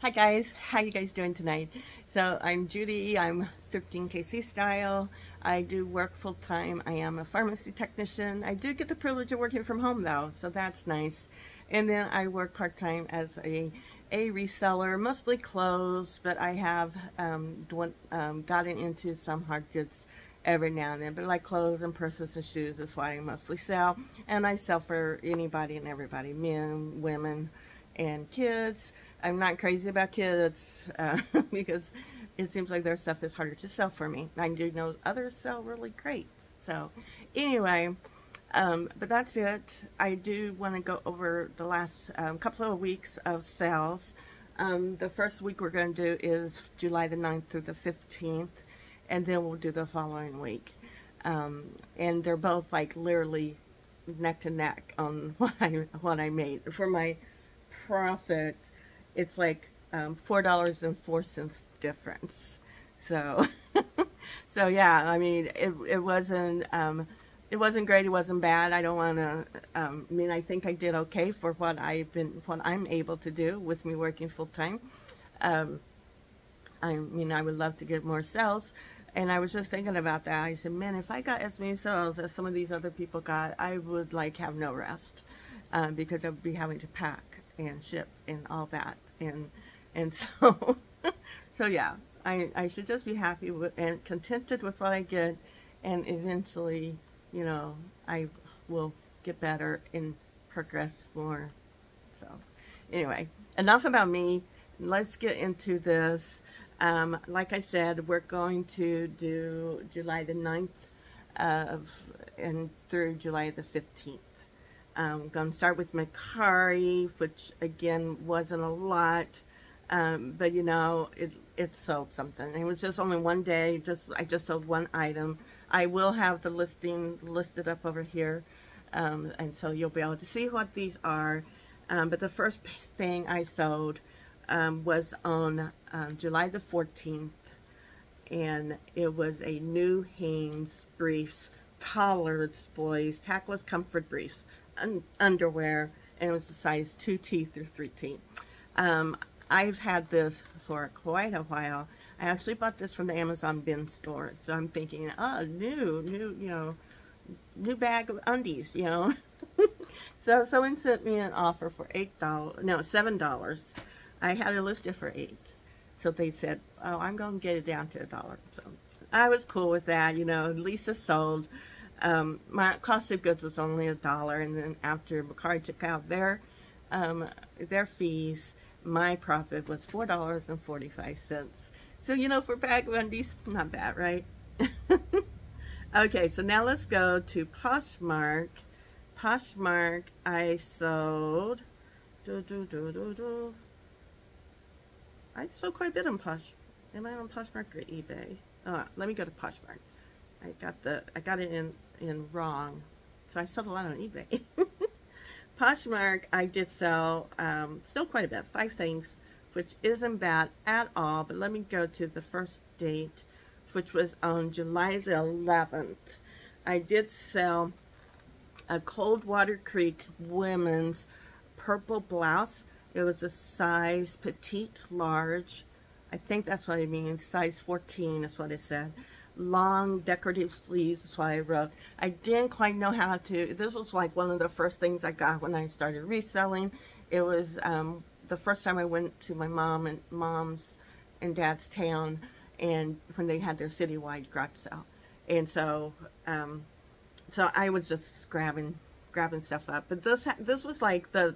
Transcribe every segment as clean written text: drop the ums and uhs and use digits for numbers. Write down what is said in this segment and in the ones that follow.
Hi guys, how you guys doing tonight? So I'm Judy, I'm thrifting KC style. I do work full time. I am a pharmacy technician. I do get the privilege of working from home though, so that's nice. And then I work part time as a reseller, mostly clothes, but I have gotten into some hard goods every now and then. But like clothes and purses and shoes is what I mostly sell. And I sell for anybody and everybody, men, women, and kids. I'm not crazy about kids because it seems like their stuff is harder to sell for me. I do know others sell really great. So anyway, but that's it. I do want to go over the last couple of weeks of sales. The first week we're going to do is July the 9th through the 15th, and then we'll do the following week. And they're both like literally neck to neck on what I made. For my profit, it's like $4.04 difference. So so yeah, I mean it wasn't great, it wasn't bad. I don't want to I mean, I think I did okay for what I'm able to do with me working full time. I mean, I would love to get more sales, and I was just thinking about that. I said, man, if I got as many sales as some of these other people got, I would like have no rest, because I would be having to pack and ship and all that, and so so yeah, I should just be happy with and contented with what I get, and eventually, you know, I will get better and progress more. So anyway, enough about me. Let's get into this. Like I said, we're going to do July the 9th and through July the 15th. I'm going to start with Mercari, which again wasn't a lot, but you know, it sold something. It was just only one day. I just sold one item. I will have the listing listed up over here, and so you'll be able to see what these are. But the first thing I sold was on July the 14th, and it was a new Hanes briefs, Torrid boys, tackless comfort briefs, underwear, and it was the size 2T through 3T. I've had this for quite a while. I actually bought this from the Amazon bin store, so I'm thinking, oh, new, you know, new bag of undies, you know. So someone sent me an offer for $7. I had it listed for $8. So they said, oh, I'm going to get it down to $1. So I was cool with that, you know. Lisa sold. My cost of goods was only $1, and then after Mercari took out their fees, my profit was $4.45. So, you know, for a bag of undies, not bad, right? Okay, so now let's go to Poshmark. Poshmark, I sold. I sold quite a bit on Am I on Poshmark or eBay? Oh, let me go to Poshmark. I got it in wrong, so I sold a lot on eBay. Poshmark, I did sell still quite a bit, 5 things, which isn't bad at all. But let me go to the first date, which was on July the 11th. I did sell a Coldwater Creek women's purple blouse. It was a size petite large. I think that's what it means. Size 14 is what it said. Long decorative sleeves is what I wrote. I didn't quite know how to. This was like one of the first things I got when I started reselling. It was the first time I went to my mom's and dad's town, and when they had their citywide garage sale, and so so I was just grabbing stuff up. But this was like the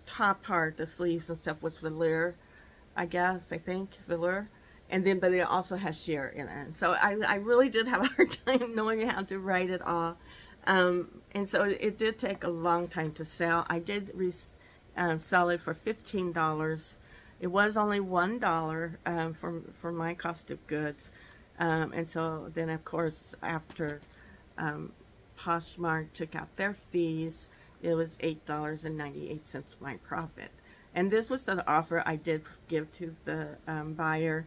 top part, the sleeves and stuff was velour, I think velour. And then, but it also has sheer in it. So I really did have a hard time knowing how to write it all. And so it did take a long time to sell. I did sell it for $15. It was only $1 for my cost of goods. And so then, of course, after Poshmark took out their fees, it was $8.98 my profit. And this was the offer I did give to the buyer.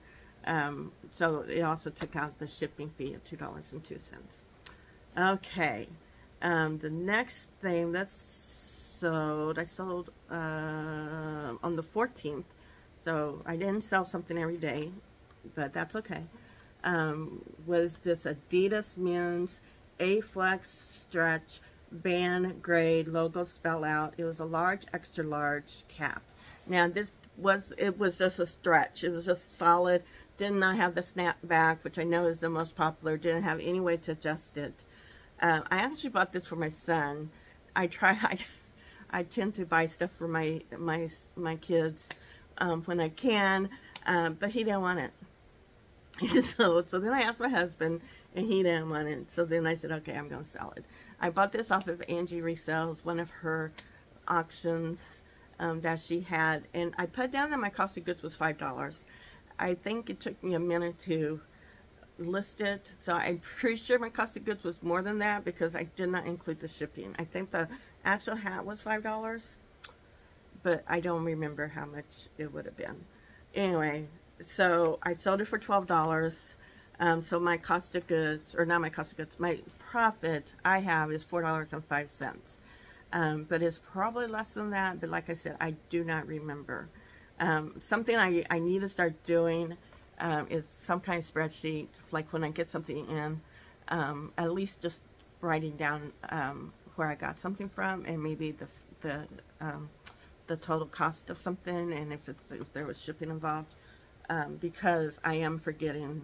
So it also took out the shipping fee of $2.02. Okay, the next thing that's sold, I sold on the 14th. so I didn't sell something every day, but that's okay. Was this Adidas men's A-Flex stretch band grade logo spell out. It was a large, extra large cap. Now it was just a stretch. It was just solid. Did not have the snap back, which I know is the most popular. Didn't have any way to adjust it. I actually bought this for my son. I tend to buy stuff for my kids when I can, but he didn't want it. So then I asked my husband, and he didn't want it. So then I said, okay, I'm going to sell it. I bought this off of Angie Resells, one of her auctions that she had. And I put down that my cost of goods was $5. I think it took me a minute to list it. So I'm pretty sure my cost of goods was more than that because I did not include the shipping. I think the actual hat was $5, but I don't remember how much it would have been. Anyway, so I sold it for $12. So my cost of goods, or not my cost of goods, my profit I have is $4.05. But it's probably less than that. But like I said, I do not remember. Something I need to start doing is some kind of spreadsheet. Like when I get something in, at least just writing down where I got something from, and maybe the total cost of something, and if there was shipping involved. Because I am forgetting,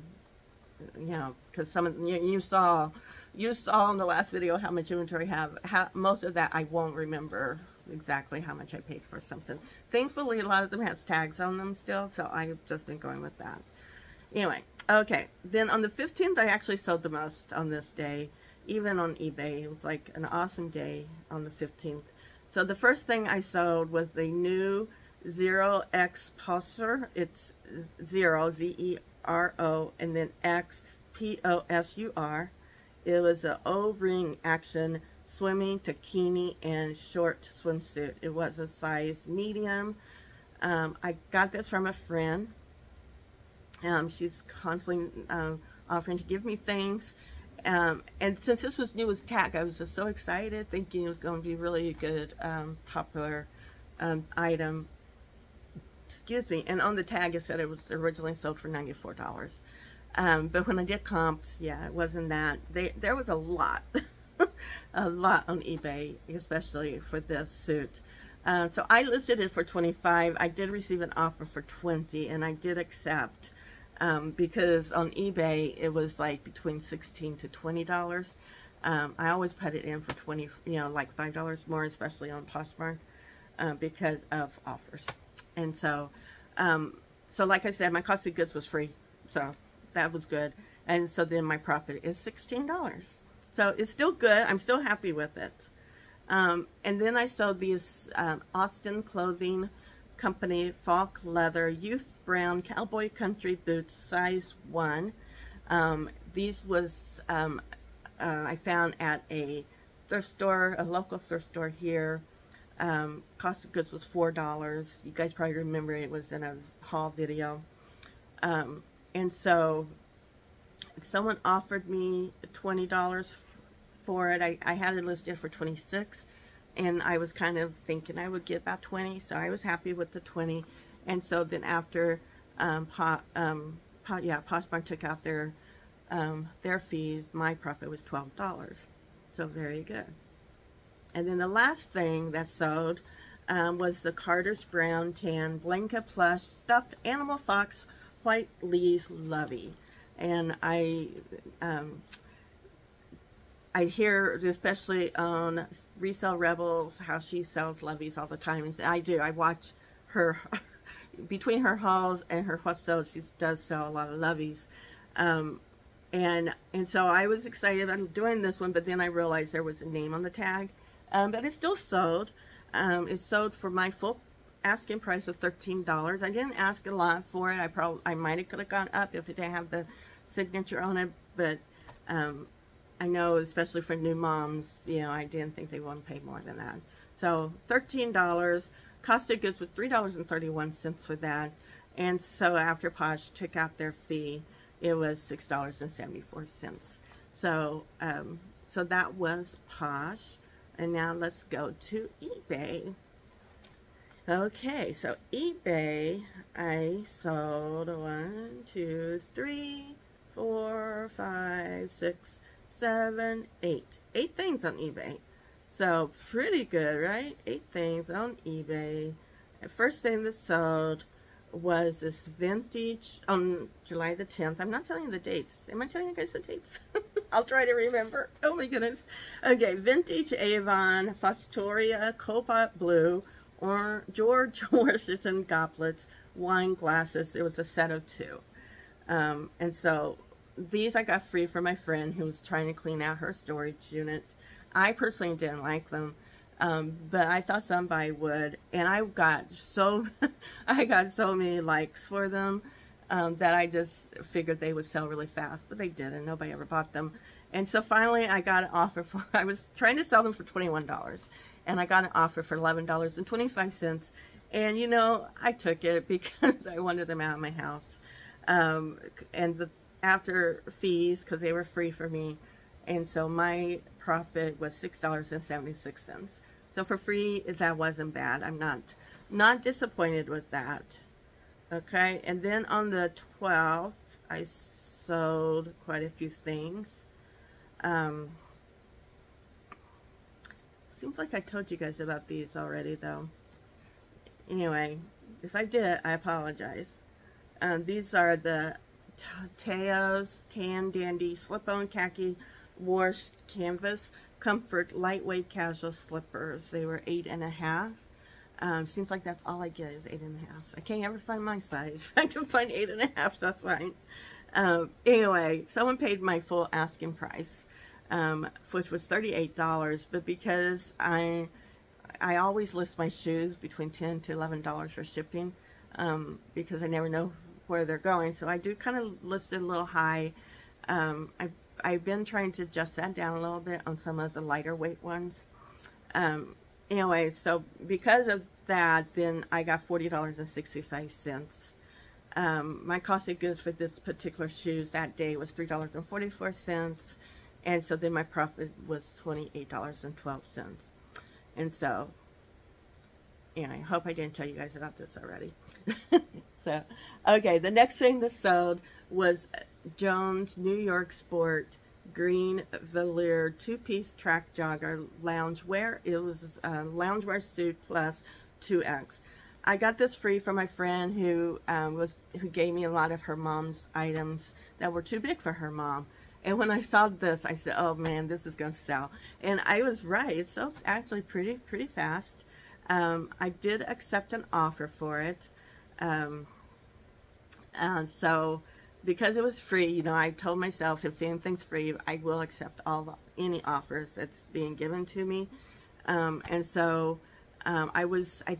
you know, because some of you saw in the last video how much inventory I have. Most of that I won't remember exactly how much I paid for something. Thankfully, a lot of them has tags on them still, so I've just been going with that. Anyway, okay. Then on the 15th, I actually sold the most on this day, even on eBay. It was like an awesome day on the 15th. So the first thing I sold was the new Zero X Posture. It's Zero, Z-E-R-O, and then X, P-O-S-U-R. It was an O-ring action swimming bikini and short swimsuit. It was a size medium. I got this from a friend. She's constantly offering to give me things. And since this was new as tag, I was just so excited, thinking it was going to be really a good, popular item. Excuse me. And on the tag, it said it was originally sold for $94. But when I did comps, yeah, it wasn't that. There was a lot, a lot on eBay, especially for this suit. So I listed it for $25. I did receive an offer for $20, and I did accept. Because on eBay it was like between $16 to $20. I always put it in for $20, you know, like $5 more, especially on Poshmark, because of offers. And so, so like I said, my cost of goods was free, so that was good. And so then my profit is $16. So it's still good. I'm still happy with it. And then I sold these Austin Clothing Company Falk Leather Youth Brown Cowboy Country Boots, size 1. These was I found at a thrift store, a local thrift store here. Cost of goods was $4. You guys probably remember it was in a haul video. And so someone offered me $20 for it. I had it listed for $26. And I was kind of thinking I would get about 20, so I was happy with the 20. And so then after Poshmark took out their fees, my profit was $12. So very good. And then the last thing that sold was the Carter's Brown Tan Blanket Plush Stuffed Animal Fox White Leaves Lovey. And I hear, especially on Resell Rebels, how she sells loveys all the time. And I do. I watch her, between her hauls and her what sells, she does sell a lot of loveys. And so I was excited. I'm doing this one, but then I realized there was a name on the tag. But it's still sold. It's sold for my full asking price of $13. I didn't ask a lot for it. I might have could have gone up if it didn't have the signature on it, but I know, especially for new moms, you know, I didn't think they want to pay more than that. So $13. Cost of goods was $3.31 for that. And so after Posh took out their fee, it was $6.74. So, so that was Posh. And now let's go to eBay. Okay, so eBay, I sold 1, 2, 3, 4, 5, 6, 7, 8. 8 things on eBay. So pretty good, right? 8 things on eBay. The first thing that sold was this vintage on July the 10th. I'm not telling you the dates. Am I telling you guys the dates? I'll try to remember. Oh my goodness. Okay, vintage Avon Fostoria Cobalt Blue or George Washington goblets, wine glasses. It was a set of 2. And so these I got free from my friend who was trying to clean out her storage unit. I personally didn't like them, but I thought somebody would, and I got so I got so many likes for them that I just figured they would sell really fast, but they didn't. Nobody ever bought them. And so finally I got an offer for, I was trying to sell them for $21, and I got an offer for $11.25. And you know, I took it because I wanted them out of my house. And after fees, because they were free for me, and so my profit was $6.76. So for free, that wasn't bad. I'm not disappointed with that. Okay, and then on the 12th, I sold quite a few things. Seems like I told you guys about these already, though. Anyway, if I did, I apologize. These are the Teo's Tan Dandy Slip-On Khaki Wash Canvas Comfort Lightweight Casual Slippers. They were 8.5. Seems like that's all I get is 8.5. I can't ever find my size. I can find 8.5, so that's fine. Anyway, someone paid my full asking price, which was $38, but because I always list my shoes between $10 to $11 for shipping, because I never know where they're going, so I do kind of list it a little high. I've been trying to adjust that down a little bit on some of the lighter weight ones. Anyway, so because of that, then I got $40.65. My cost of goods for this particular shoes that day was $3.44, and so then my profit was $28.12. And so, yeah, I hope I didn't tell you guys about this already. So, okay, the next thing that sold was Jones New York Sport green velour 2-piece track jogger loungewear. It was a loungewear suit plus 2X. I got this free from my friend who gave me a lot of her mom's items that were too big for her mom. And when I saw this, I said, "Oh man, this is gonna sell." And I was right. It sold actually pretty fast. I did accept an offer for it. So because it was free, you know, I told myself if anything's free, I will accept any offers that's being given to me. And so I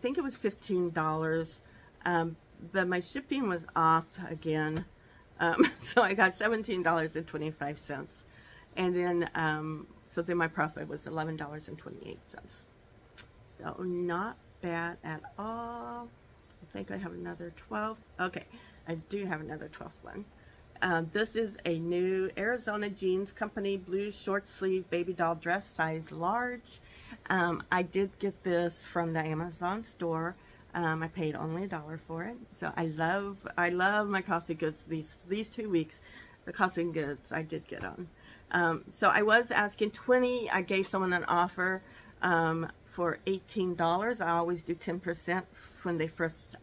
think it was $15, but my shipping was off again. So I got $17.25. And then, so then my profit was $11.28. So not bad at all. I think I have another 12. Okay, I do have another 12th one. This is a new Arizona Jeans Company blue short sleeve baby doll dress, size large. I did get this from the Amazon store. I paid only $1 for it. So I love my cost of goods these 2 weeks. The cost of goods I did get on. So I was asking $20. I gave someone an offer for $18. I always do 10% when they first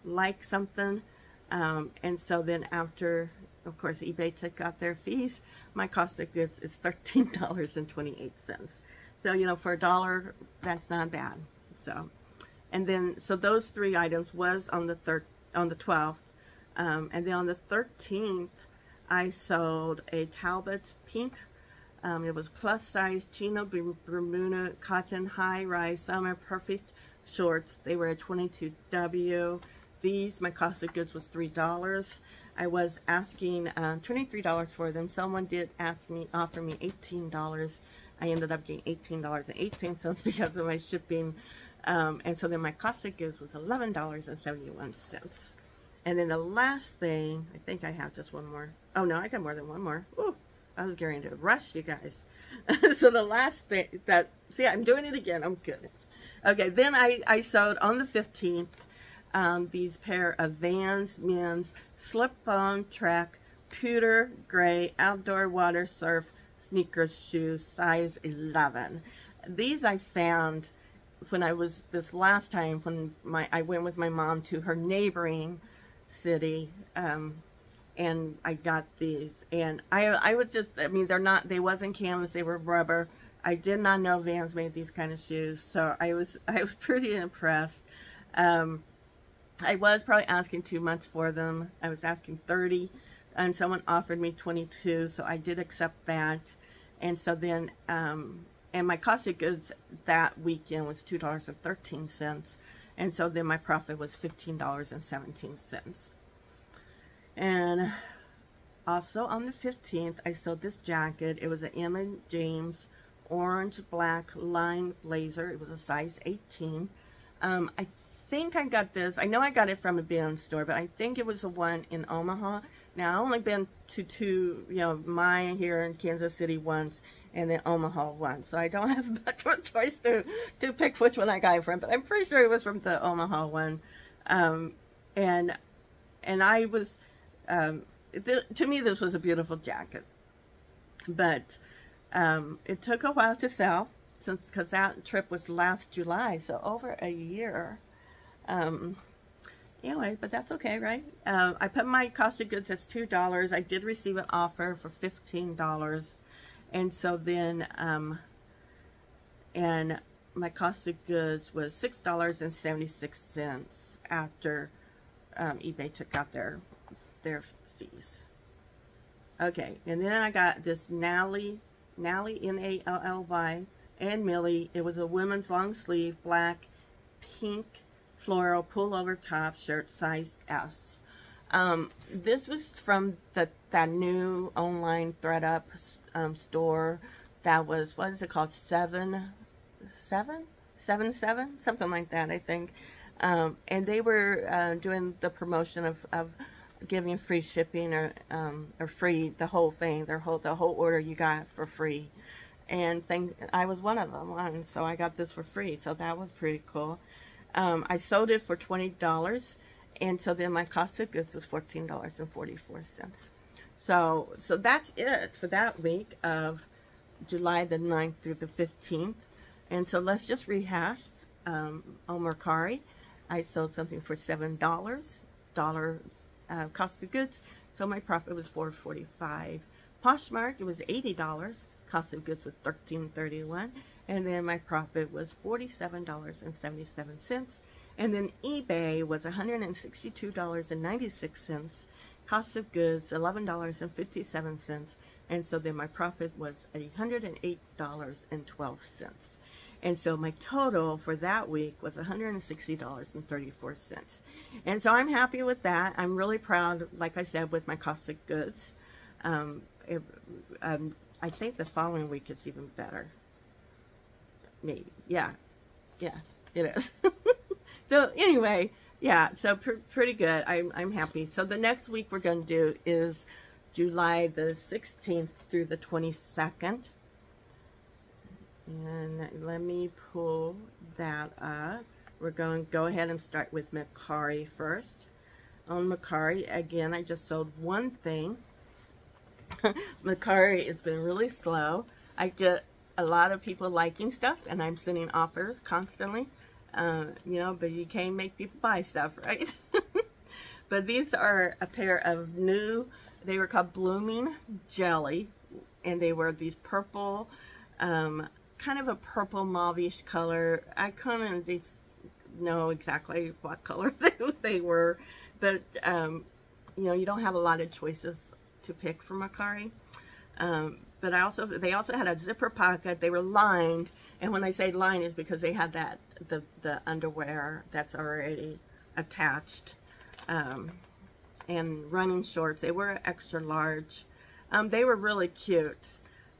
like something. And so then after, of course, eBay took out their fees, my cost of goods is $13.28. So, you know, for $1, that's not bad. So, and then, so those 3 items was on the 12th. And then on the 13th, I sold a Talbot pink. It was plus size chino Bermuda cotton high rise summer perfect shorts. They were a 22W. These, my cost of goods was $3. I was asking $23 for them. Someone did offer me $18. I ended up getting $18.18 because of my shipping. And so then my cost of goods was $11.71. And then the last thing, I think I have just one more. Oh no, I got more than one more. Ooh, I was getting to rush, you guys. So the last thing see, I'm doing it again. Oh goodness. Okay, then I sold on the 15th these pair of Vans men's slip-on track pewter gray outdoor water surf sneakers shoes, size 11. These I found when I was, this last time when I went with my mom to her neighboring city, and I got these, and I would just, I mean, they wasn't canvas, they were rubber. I did not know Vans made these kind of shoes, so I was pretty impressed. I was probably asking too much for them. I was asking 30, and someone offered me 22, so I did accept that. And so then, and my cost of goods that weekend was $2.13, and so then my profit was $15.17. And also on the 15th, I sold this jacket. It was an Emma James orange black line blazer. It was a size 18. I think I got this, I know I got it from a bin store, but I think it was the one in Omaha. Now, I've only been to two, you know, mine here in Kansas City once, and then Omaha once. So I don't have much of a choice to pick which one I got it from, but I'm pretty sure it was from the Omaha one. And I was, to me, this was a beautiful jacket. But it took a while to sell, because that trip was last July, so over a year. Anyway, but that's okay, right? I put my cost of goods as $2. I did receive an offer for $15. And so then, and my cost of goods was $6.76 after eBay took out their fees. Okay, and then I got this Nally, N-A-L-L-Y, and Millie. It was a women's long sleeve, black, pink, floral pullover top shirt, size S. This was from that new online ThredUp store that was, what is it called, 77, something like that, I think. And they were doing the promotion of giving free shipping or free the whole thing, the whole order you got for free. And I was one of them, and so I got this for free, so that was pretty cool. I sold it for $20, and so then my cost of goods was $14.44. So that's it for that week of July the 9th through the 15th. And so let's just rehash. On Mercari, I sold something for $7, cost of goods, so my profit was $4.45. Poshmark, it was $80, cost of goods was $13.31, and then my profit was $47.77. And then eBay was $162.96, cost of goods $11.57, and so then my profit was $108.12. And so my total for that week was $160.34. And so I'm happy with that. I'm really proud, like I said, with my cost of goods. I think the following week is even better. Maybe. Yeah, it is. So anyway, yeah, so pretty good. I'm happy. So the next week we're going to do is July the 16th through the 22nd. And let me pull that up. We're going to go ahead and start with Mercari first. On Mercari, again, I just sold one thing. Mercari, it's been really slow. I get a lot of people liking stuff, and I'm sending offers constantly. You know, but you can't make people buy stuff, right? But these are a pair of new, they were called Blooming Jelly, and they were these purple, kind of a purple mauve-ish color. I couldn't know exactly what color they were, but you know, you don't have a lot of choices to pick from Mercari. But they also had a zipper pocket. They were lined, and when I say lined, it's because they had that the underwear that's already attached, and running shorts. They were extra large. They were really cute,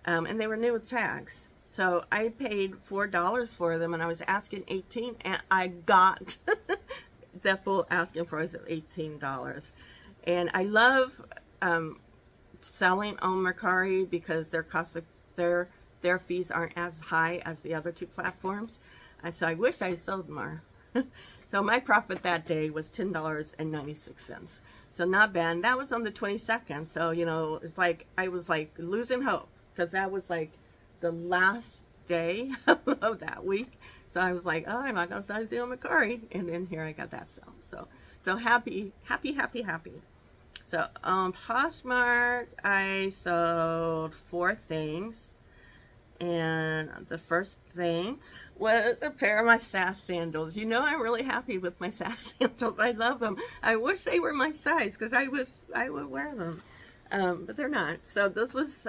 and they were new with tags. So I paid $4 for them, and I was asking $18, and I got the full asking price of $18. And I love selling on Mercari because their fees aren't as high as the other two platforms. So I wish I sold more. So my profit that day was $10.96. So not bad. That was on the 22nd. So, you know, it's like I was like losing hope because that was like the last day of that week. So I was like, oh, I'm not going to start a deal with Mercari. And then here I got that sale. So happy, happy, happy, happy. So on Poshmark, I sold 4 things. And the first thing was a pair of my SAS sandals. You know, I'm really happy with my SAS sandals. I love them. I wish they were my size because I would wear them, but they're not. So this was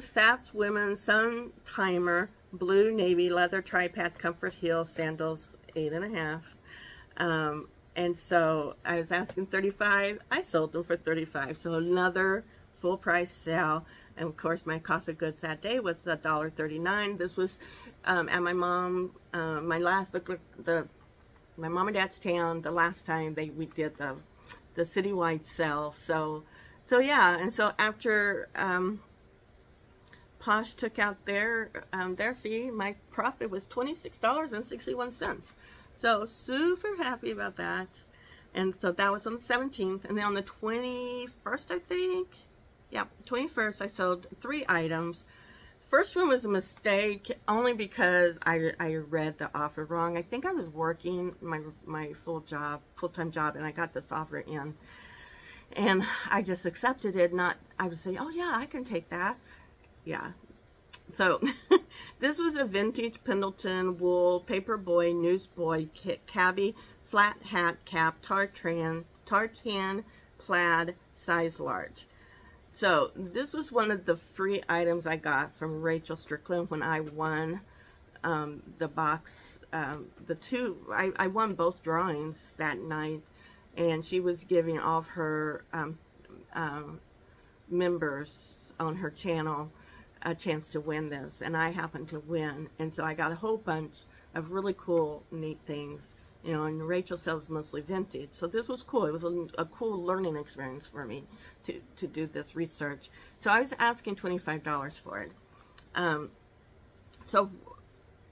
SAS Women's Sun Timer blue navy leather tripod comfort heel sandals, 8.5. And so I was asking $35. I sold them for $35. So another full price sale. And of course, my cost of goods that day was $1.39. This was at my mom, my mom and dad's town. The last time we did the citywide sale. So yeah. And so after Posh took out their fee, my profit was $26.61. So super happy about that. And so that was on the 17th, and then on the 21st, I think. Yeah, 21st, I sold 3 items. First one was a mistake, only because I read the offer wrong. I think I was working my full-time job, and I got this offer in. And I just accepted it, I would say, oh yeah, I can take that. Yeah. So, this was a vintage Pendleton wool paperboy newsboy cabbie flat hat cap tartan plaid size large. So this was one of the free items I got from Rachel Strickland when I won the box. I won both drawings that night, and she was giving all of her members on her channel a chance to win this, and I happened to win, and so I got a whole bunch of really cool, neat things. You know, and Rachel sells mostly vintage, so this was cool. It was a cool learning experience for me to do this research. So I was asking $25 for it. So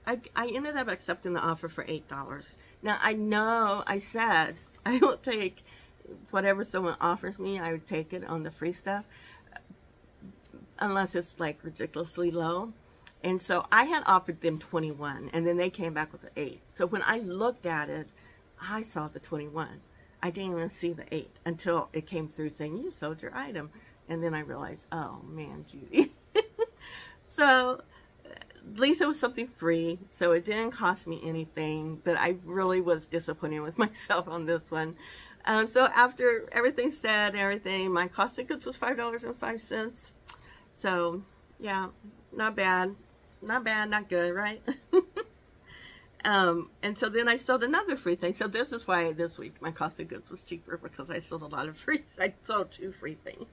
I ended up accepting the offer for $8. Now I know I said I will take whatever someone offers me. I would take it on the free stuff, unless it's like ridiculously low. And so I had offered them 21, and then they came back with the 8. So when I looked at it, I saw the 21. I didn't even see the 8 until it came through saying, you sold your item. And then I realized, oh man, Judy. So at least it was something free, so it didn't cost me anything, but I really was disappointed with myself on this one. So after everything said, my cost of goods was $5.05. So yeah, not bad. Not bad, not good, right? And so then I sold another free thing. So this is why this week my cost of goods was cheaper, because I sold a lot of free. I sold 2 free things.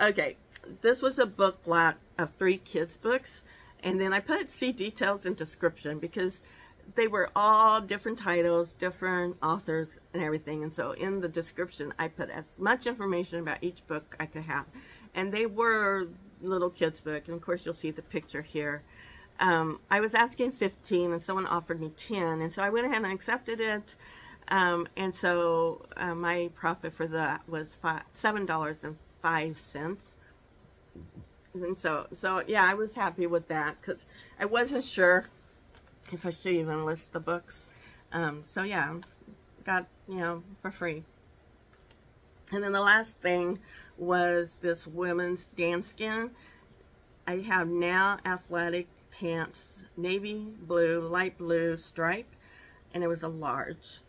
Okay, this was a book lot of 3 kids books, and then I put see details in description because they were all different titles, different authors, and everything. And so in the description, I put as much information about each book I could have, and they were little kids book, and of course you'll see the picture here. I was asking 15, and someone offered me 10, and so I went ahead and accepted it. And so my profit for that was $7.05. And so yeah, I was happy with that because I wasn't sure if I should even list the books. So yeah, got, you know, for free. And then the last thing was this women's dance skin. I have now athletic pants, navy blue, light blue stripe, and it was a large.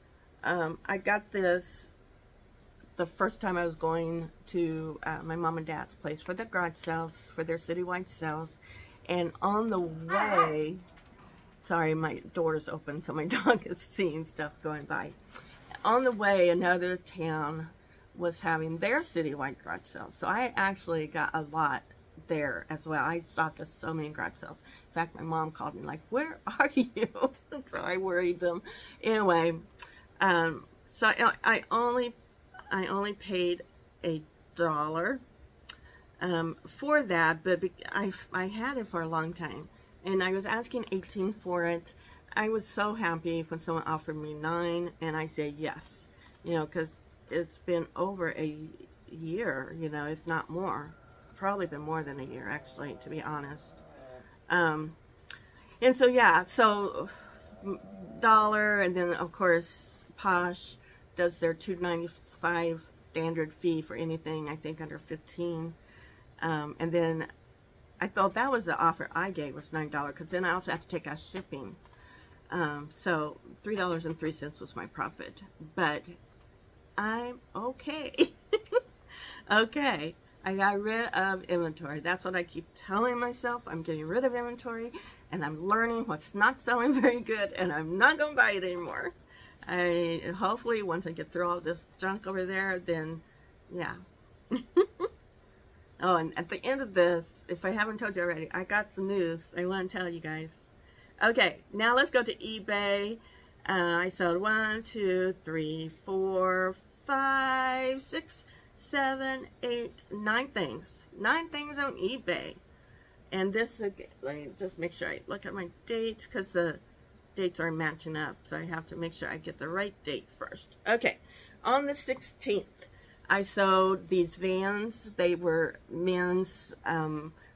I got this the first time I was going to my mom and dad's place for the garage sales, for their citywide sales. And on the way, sorry, my door's open, so my dog is seeing stuff going by. On the way, another town was having their citywide garage sales. So I actually got a lot there as well. I stopped at so many garage sales. In fact, my mom called me like, where are you? So I worried them. Anyway, so I only paid $1 for that, but I had it for a long time, and I was asking $18 for it. I was so happy when someone offered me 9 and I said yes, you know, because it's been over a year, you know, if not more. Probably been more than a year, actually, to be honest. And so, yeah, so dollar, and then, of course, Posh does their $2.95 standard fee for anything, I think, under 15. And then I thought that was the offer I gave, was $9, because then I also have to take out shipping. So $3.03 was my profit, but I'm okay. Okay, I got rid of inventory. That's what I keep telling myself. I'm getting rid of inventory, and I'm learning what's not selling very good, and I'm not going to buy it anymore. Hopefully, once I get through all this junk over there, then, yeah. Oh, and at the end of this, if I haven't told you already, I got some news I want to tell you guys. Okay, now let's go to eBay. I sold 1, 2, 3, 4, 5, 6, 7, 8, 9 things. 9 things on eBay. And this, let me just make sure I look at my dates, because the dates are matching up. So I have to make sure I get the right date first. Okay, on the 16th, I sold these Vans. They were men's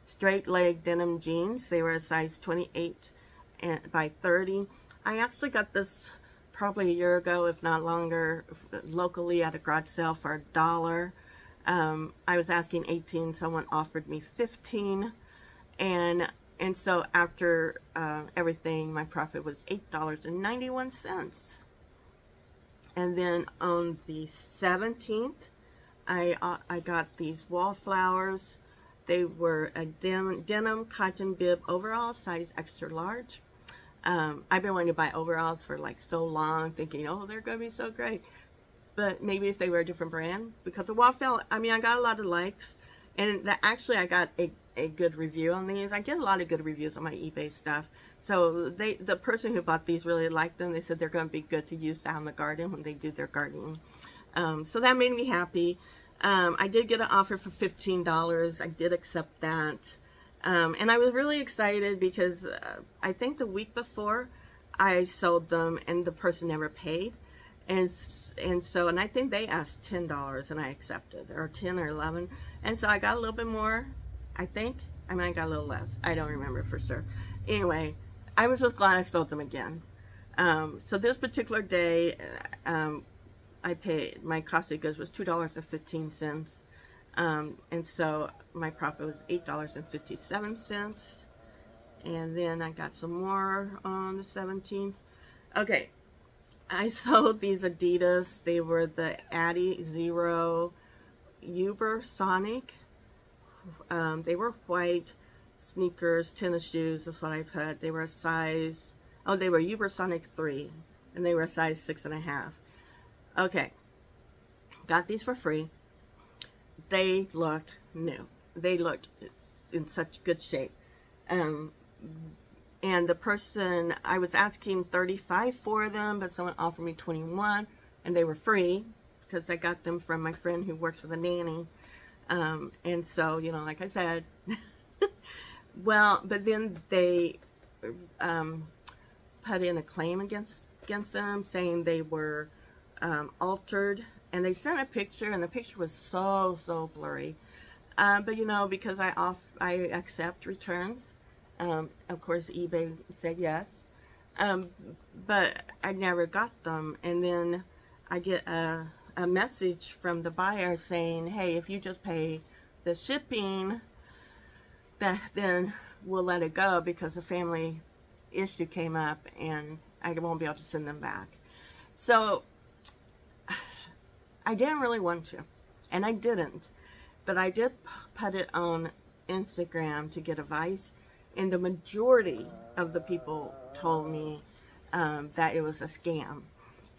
straight leg denim jeans. They were a size 28 by 30. I actually got this probably a year ago, if not longer, locally at a garage sale for $1. I was asking 18, someone offered me 15, and so after everything, my profit was $8.91. And then on the 17th, I got these wallflowers. They were a denim cotton bib overall, size extra large. I've been wanting to buy overalls for like so long, thinking, oh, they're going to be so great. But maybe if they were a different brand, because the wallflower, I mean, I got a lot of likes, and actually I got a good review on these. I get a lot of good reviews on my eBay stuff. So the person who bought these really liked them. They said they're going to be good to use out in the garden when they do their gardening. So that made me happy. I did get an offer for $15. I did accept that. And I was really excited because I think the week before I sold them and the person never paid. And I think they asked $10 and I accepted, or 10 or 11. And so I got a little bit more, I think. I mean, I got a little less. I don't remember for sure. Anyway, I was just glad I sold them again. So this particular day, I paid, my cost of goods was $2.15. And so my profit was $8.57. And then I got some more on the 17th. Okay, I sold these Adidas. They were the Adizero Ubersonic. They were white sneakers, tennis shoes is what I put. They were a size, oh, they were Ubersonic 3, and they were a size 6.5. Okay, got these for free. They looked new. They looked in such good shape. And the person, I was asking $35 for them, but someone offered me $21, and they were free because I got them from my friend who works with a nanny. And so, you know, like I said, well, but then they put in a claim against them, saying they were altered, and they sent a picture, and the picture was so blurry. But you know, because I accept returns, of course eBay said yes, but I never got them. And then I get a message from the buyer saying, hey, if you just pay the shipping, then we'll let it go, because a family issue came up and I won't be able to send them back. So I didn't really want to, and I didn't, but I did put it on Instagram to get advice, and the majority of the people told me that it was a scam.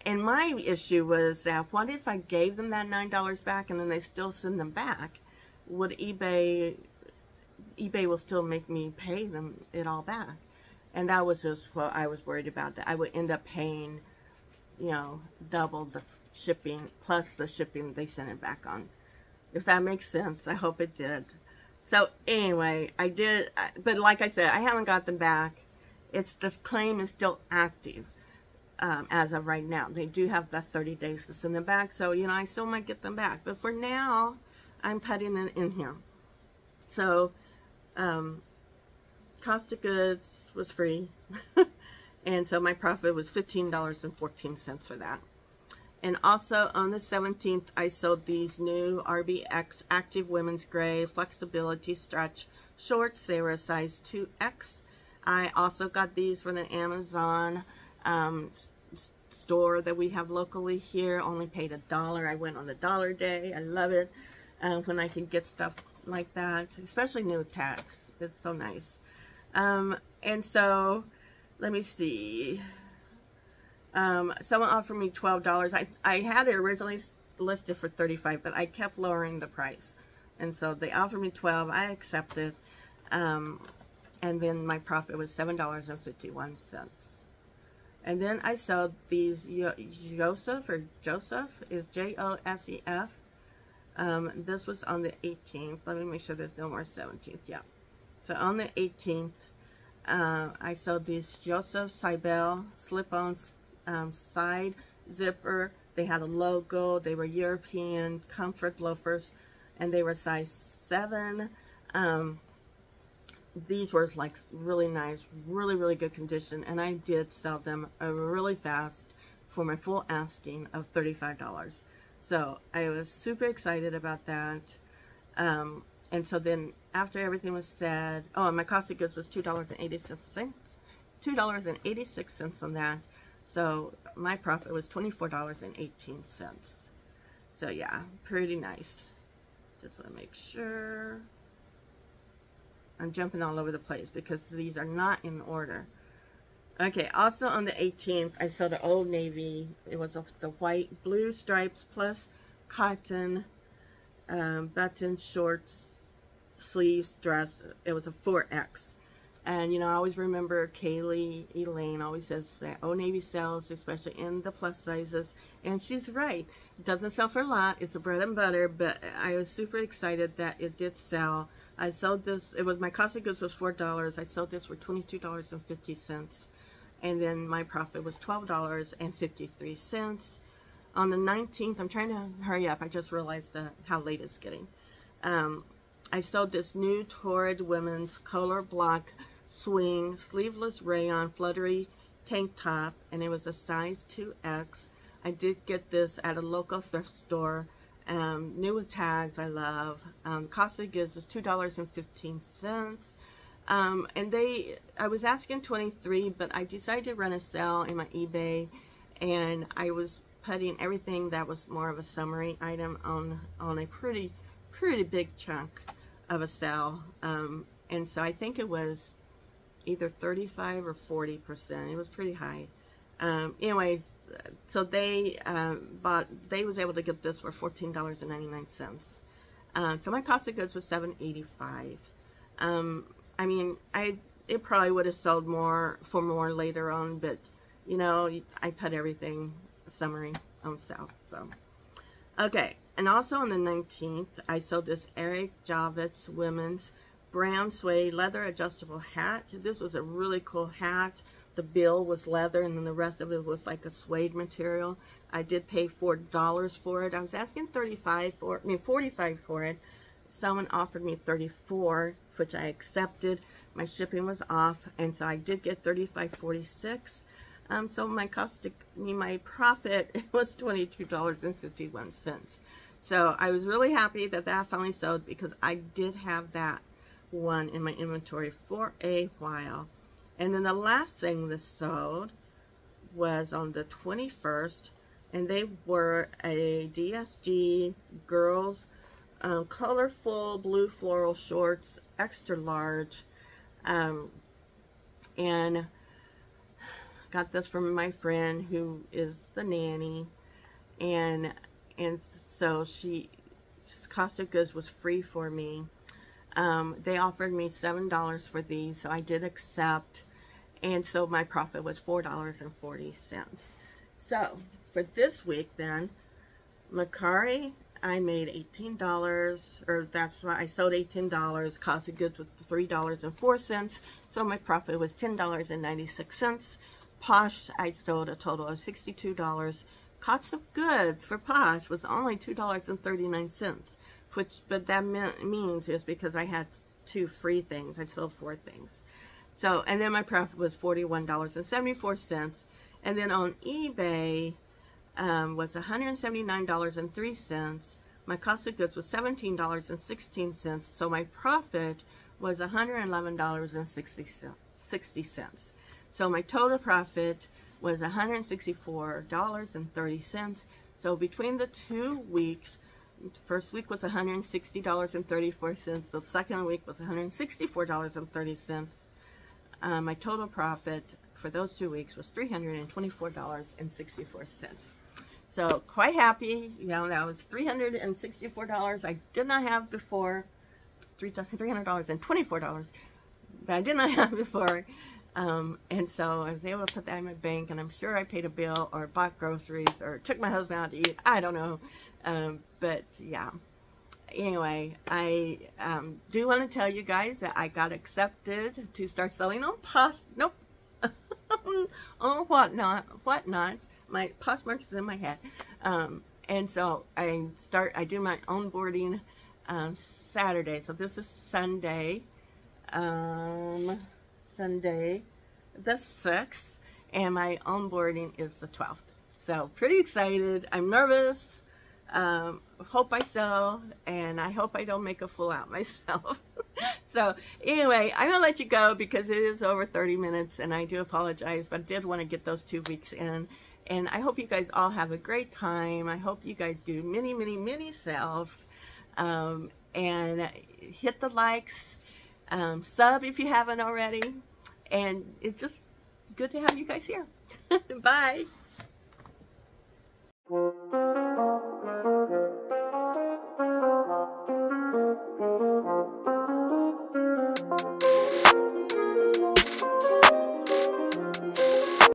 And my issue was that, what if I gave them that $9 back and then they still send them back? Would eBay will still make me pay them it all back? And that was just what I was worried about, that I would end up paying, you know, double the shipping plus the shipping they sent it back on. If that makes sense, I hope it did. So anyway, I did, but like I said, I haven't got them back, this claim is still active as of right now. They do have that 30 days to send them back, so you know, I still might get them back, but for now I'm putting it in here. So cost of goods was free and so my profit was $15.14 for that. And also on the 17th, I sold these new RBX Active Women's Gray Flexibility Stretch Shorts. They were a size 2X. I also got these from the Amazon store that we have locally here. Only paid $1. I went on the dollar day. I love it when I can get stuff like that, especially new tags. It's so nice. And so, let me see. Someone offered me $12. I had it originally listed for $35, but I kept lowering the price. And so they offered me $12. I accepted. And then my profit was $7.51. And then I sold these Joseph is Josef. This was on the 18th. Let me make sure there's no more 17th. Yeah. So on the 18th, I sold these Joseph Cybele slip-on side zipper. They had a logo. They were European comfort loafers, and they were size 7. These were like really nice, really good condition, and I did sell them really fast for my full asking of $35. So I was super excited about that. And so then after everything was said, oh, and my cost of goods was $2.86. $2.86 on that. So my profit was $24.18. So yeah, pretty nice. Just want to make sure. I'm jumping all over the place because these are not in order. Okay, also on the 18th, I sold an Old Navy. It was the white, blue stripes plus cotton button shorts, sleeves dress. It was a 4X. And, you know, I always remember Kaylee Elaine always says that Old Navy sells, especially in the plus sizes. And she's right. It doesn't sell for a lot. It's a bread and butter. But I was super excited that it did sell. I sold this. It was, my cost of goods was $4. I sold this for $22.50. And then my profit was $12.53. On the 19th, I'm trying to hurry up. I just realized how late it's getting. I sold this new Torrid women's Colorblock swing sleeveless rayon Fluttery tank top, and it was a size 2X. I did get this at a local thrift store, new with tags. I love. Cost of goods was $2.15. And I was asking $23, but I decided to run a sale in my eBay, and I was putting everything that was more of a summary item on a pretty big chunk of a sale. And so I think it was either 35 or 40%. It was pretty high. Anyways, so they was able to get this for $14.99. So my cost of goods was $7.85. I mean, it probably would have sold for more later on, but you know, I put everything summary on sale. So okay, and also on the 19th, I sold this Eric Javits women's brown suede leather adjustable hat. This was a really cool hat. The bill was leather, and then the rest of it was like a suede material. I did pay $4 for it. I was asking $45 $45 for it. Someone offered me $34, which I accepted. My shipping was off, and so I did get $35.46. So my my profit was $22.51. So I was really happy that finally sold, because I did have that one in my inventory for a while. And then the last thing that sold was on the 21st, and they were a DSG girls colorful blue floral shorts, extra large, and got this from my friend who is the nanny, and so she's cost of goods was free for me. They offered me $7 for these, so I did accept, and so my profit was $4.40. So for this week then, Mercari, I made $18, or that's why I sold $18. Cost of goods was $3.04. So my profit was $10.96. Posh, I sold a total of $62. Cost of goods for Posh was only $2.39, which, but that means is because I had 2 free things. I sold 4 things. So, and then my profit was $41.74. And then on eBay was $179.03. My cost of goods was $17.16. So my profit was $111.60. So my total profit was $164.30. So between the 2 weeks, first week was $160.34. The second week was $164.30. My total profit for those 2 weeks was $324.64. So quite happy. You know, that was $364 I did not have before. $324, but I did not have before. And so I was able to put that in my bank, and I'm sure I paid a bill or bought groceries or took my husband out to eat. I don't know. But yeah. Anyway, I do want to tell you guys that I got accepted to start selling on Nope. On whatnot. My Poshmark is in my head. And so I do my onboarding Saturday. So this is Sunday. Sunday the 6th, and my onboarding is the 12th. So pretty excited. I'm nervous. Hope I sell, and I hope I don't make a fool out myself. So anyway, I'm gonna let you go because it is over 30 minutes, and I do apologize, but I did want to get those 2 weeks in. And I hope you guys all have a great time. I hope you guys do many sales, and hit the likes, sub if you haven't already, and it's just good to have you guys here. Bye.